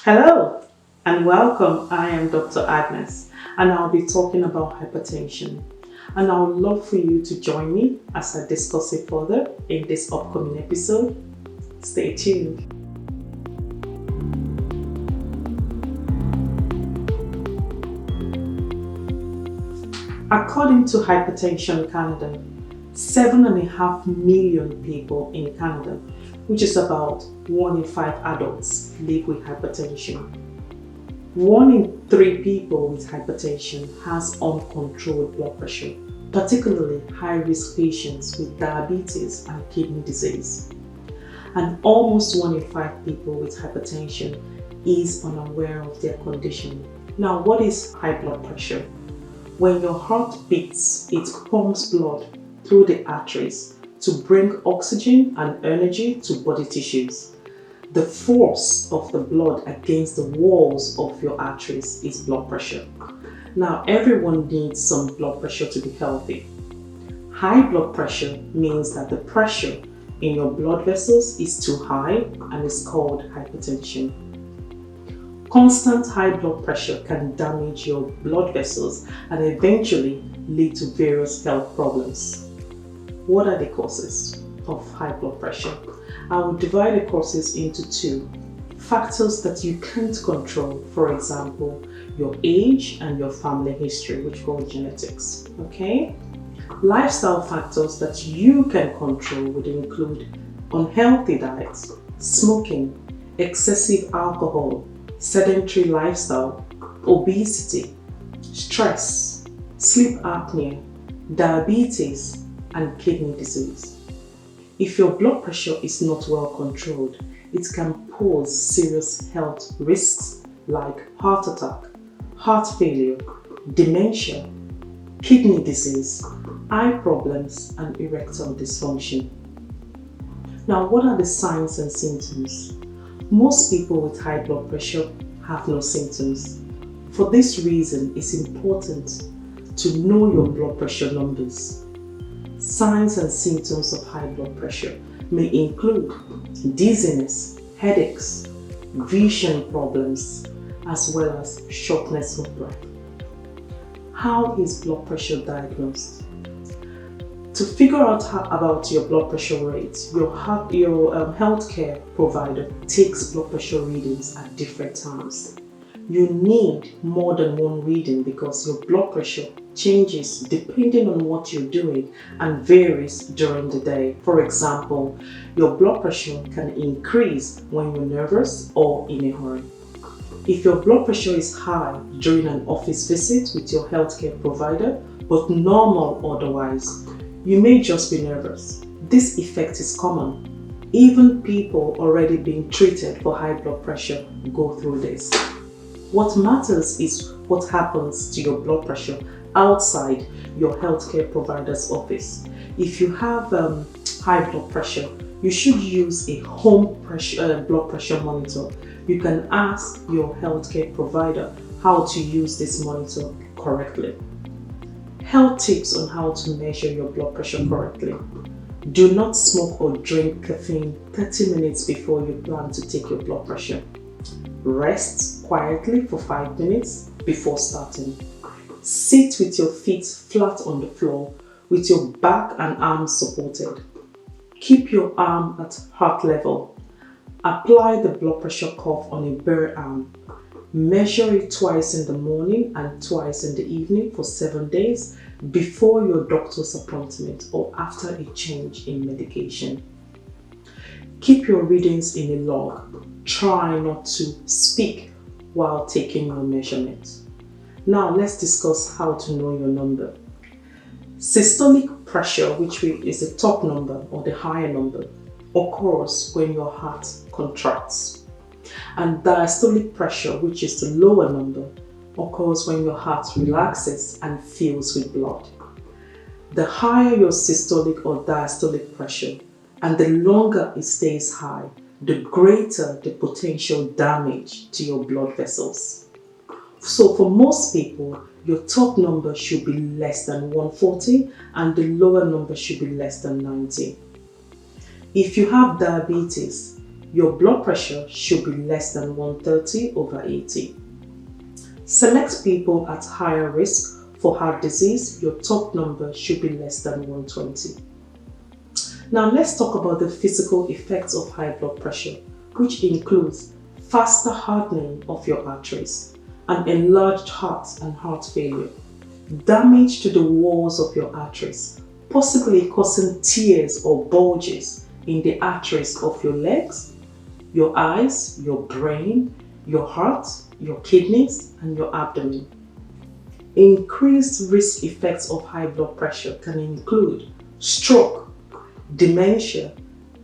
Hello and welcome. I am Dr. Agnes and I'll be talking about hypertension. And I would love for you to join me as I discuss it further in this upcoming episode. Stay tuned. According to Hypertension Canada, 7.5 million people in Canada, which is about 1 in 5 adults, live with hypertension. 1 in 3 people with hypertension has uncontrolled blood pressure, particularly high-risk patients with diabetes and kidney disease. And almost 1 in 5 people with hypertension is unaware of their condition. Now, what is high blood pressure? When your heart beats, it pumps blood through the arteries to bring oxygen and energy to body tissues. The force of the blood against the walls of your arteries is blood pressure. Now, everyone needs some blood pressure to be healthy. High blood pressure means that the pressure in your blood vessels is too high and is called hypertension. Constant high blood pressure can damage your blood vessels and eventually lead to various health problems. What are the causes of high blood pressure? I will divide the causes into 2. Factors that you can't control, for example, your age and your family history, which called genetics. Okay? Lifestyle factors that you can control would include unhealthy diets, smoking, excessive alcohol, sedentary lifestyle, obesity, stress, sleep apnea, diabetes, and kidney disease. If your blood pressure is not well controlled, it can pose serious health risks like heart attack, heart failure, dementia, kidney disease, eye problems, and erectile dysfunction. Now, what are the signs and symptoms? Most people with high blood pressure have no symptoms. For this reason, it's important to know your blood pressure numbers. Signs and symptoms of high blood pressure may include dizziness, headaches, vision problems, as well as shortness of breath. How is blood pressure diagnosed? To figure out about your blood pressure rate, your healthcare provider takes blood pressure readings at different times. You need more than one reading because your blood pressure changes depending on what you're doing and varies during the day. For example, your blood pressure can increase when you're nervous or in a hurry. If your blood pressure is high during an office visit with your healthcare provider, but normal otherwise, you may just be nervous. This effect is common. Even people already being treated for high blood pressure go through this. What matters is what happens to your blood pressure outside your healthcare provider's office. If you have high blood pressure, you should use a home blood pressure monitor. You can ask your healthcare provider how to use this monitor correctly. Health tips on how to measure your blood pressure correctly. Do not smoke or drink caffeine 30 minutes before you plan to take your blood pressure. Rest quietly for 5 minutes before starting. Sit with your feet flat on the floor with your back and arms supported. Keep your arm at heart level. Apply the blood pressure cuff on a bare arm. Measure it twice in the morning and twice in the evening for 7 days before your doctor's appointment or after a change in medication. Keep your readings in a log. Try not to speak while taking your measurements. Now let's discuss how to know your number. Systolic pressure, which is the top number or the higher number, occurs when your heart contracts. And diastolic pressure, which is the lower number, occurs when your heart relaxes and fills with blood. The higher your systolic or diastolic pressure and the longer it stays high, the greater the potential damage to your blood vessels. So for most people, your top number should be less than 140 and the lower number should be less than 90. If you have diabetes, your blood pressure should be less than 130/80. Select people at higher risk for heart disease. Your top number should be less than 120. Now let's talk about the physical effects of high blood pressure, which includes faster hardening of your arteries, an enlarged heart and heart failure, damage to the walls of your arteries, possibly causing tears or bulges in the arteries of your legs, your eyes, your brain, your heart, your kidneys, and your abdomen. Increased risk effects of high blood pressure can include stroke, dementia,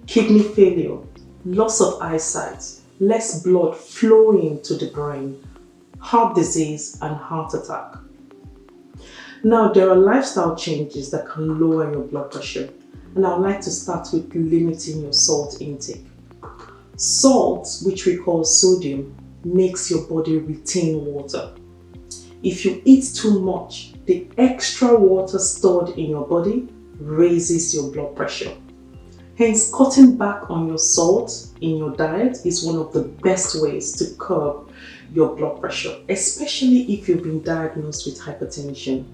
kidney failure, loss of eyesight, less blood flowing to the brain, heart disease, and heart attack. Now, there are lifestyle changes that can lower your blood pressure, and I would like to start with limiting your salt intake. Salt, which we call sodium, makes your body retain water. If you eat too much, the extra water stored in your body raises your blood pressure. Hence, cutting back on your salt in your diet is one of the best ways to curb your blood pressure, especially if you've been diagnosed with hypertension.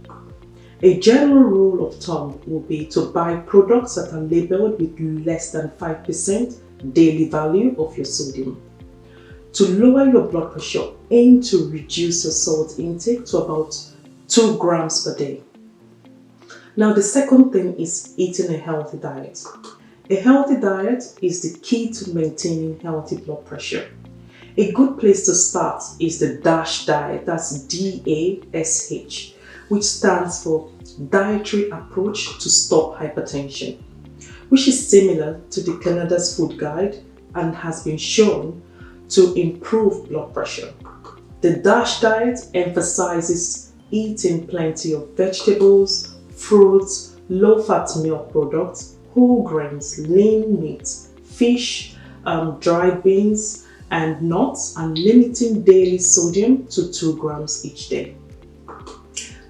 A general rule of thumb will be to buy products that are labeled with less than 5% daily value of your sodium. To lower your blood pressure, aim to reduce your salt intake to about 2 grams per day. Now, the second thing is eating a healthy diet. A healthy diet is the key to maintaining healthy blood pressure. A good place to start is the DASH diet, that's DASH, which stands for Dietary Approach to Stop Hypertension, which is similar to the Canada's Food Guide and has been shown to improve blood pressure. The DASH diet emphasizes eating plenty of vegetables, fruits, low-fat milk products, whole grains, lean meat, fish, dried beans, and nuts, and limiting daily sodium to 2 grams each day.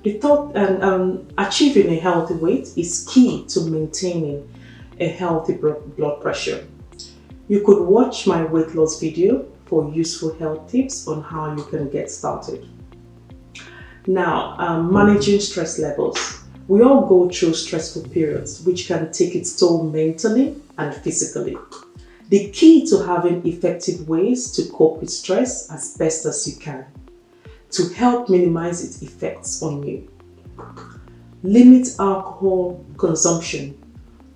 The third, achieving a healthy weight is key to maintaining a healthy blood pressure. You could watch my weight loss video for useful health tips on how you can get started. Now, managing stress levels. We all go through stressful periods, which can take its toll mentally and physically. The key to having effective ways to cope with stress as best as you can, to help minimize its effects on you. Limit alcohol consumption.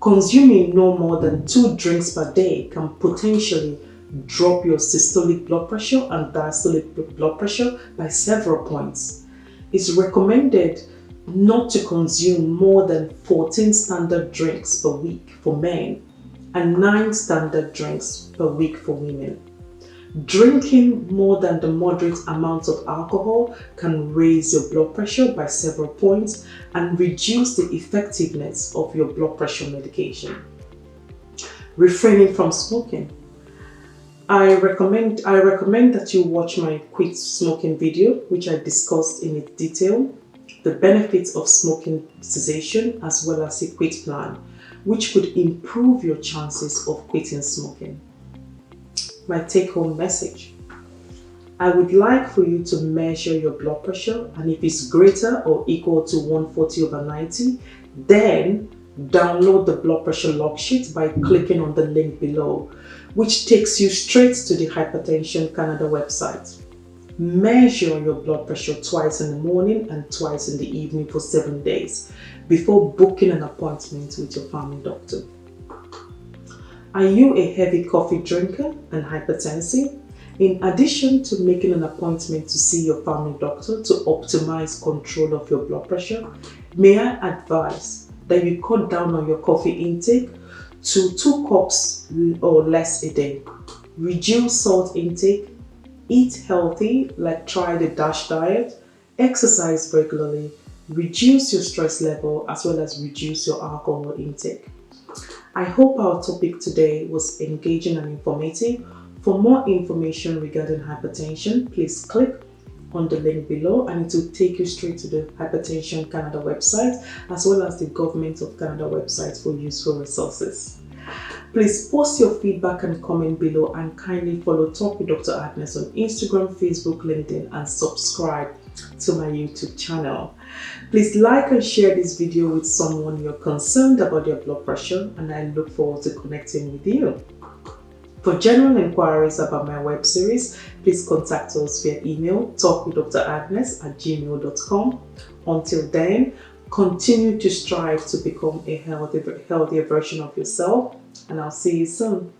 Consuming no more than 2 drinks per day can potentially drop your systolic blood pressure and diastolic blood pressure by several points. It's recommended not to consume more than 14 standard drinks per week for men and 9 standard drinks per week for women. Drinking more than the moderate amount of alcohol can raise your blood pressure by several points and reduce the effectiveness of your blood pressure medication. Refraining from smoking. I recommend that you watch my quit smoking video, which I discussed in detail the benefits of smoking cessation as well as a quit plan, which could improve your chances of quitting smoking. My take-home message. I would like for you to measure your blood pressure, and if it's greater or equal to 140/90, then download the blood pressure log sheet by clicking on the link below, which takes you straight to the Hypertension Canada website. Measure your blood pressure twice in the morning and twice in the evening for 7 days before booking an appointment with your family doctor. Are you a heavy coffee drinker and hypertensive? In addition to making an appointment to see your family doctor to optimize control of your blood pressure, may I advise that you cut down on your coffee intake to 2 cups or less a day. Reduce salt intake, eat healthy, like try the DASH diet, exercise regularly, reduce your stress level as well as reduce your alcohol intake. I hope our topic today was engaging and informative. For more information regarding hypertension, please click on the link below and it will take you straight to the Hypertension Canada website as well as the Government of Canada website for useful resources. Please post your feedback and comment below, and kindly follow Talk with Dr. Agnes on Instagram, Facebook, LinkedIn, and subscribe to my YouTube channel. Please like and share this video with someone you're concerned about their blood pressure, and I look forward to connecting with you. For general inquiries about my web series, please contact us via email talkwithdragnes@gmail.com. Until then, continue to strive to become a healthier version of yourself, and I'll see you soon.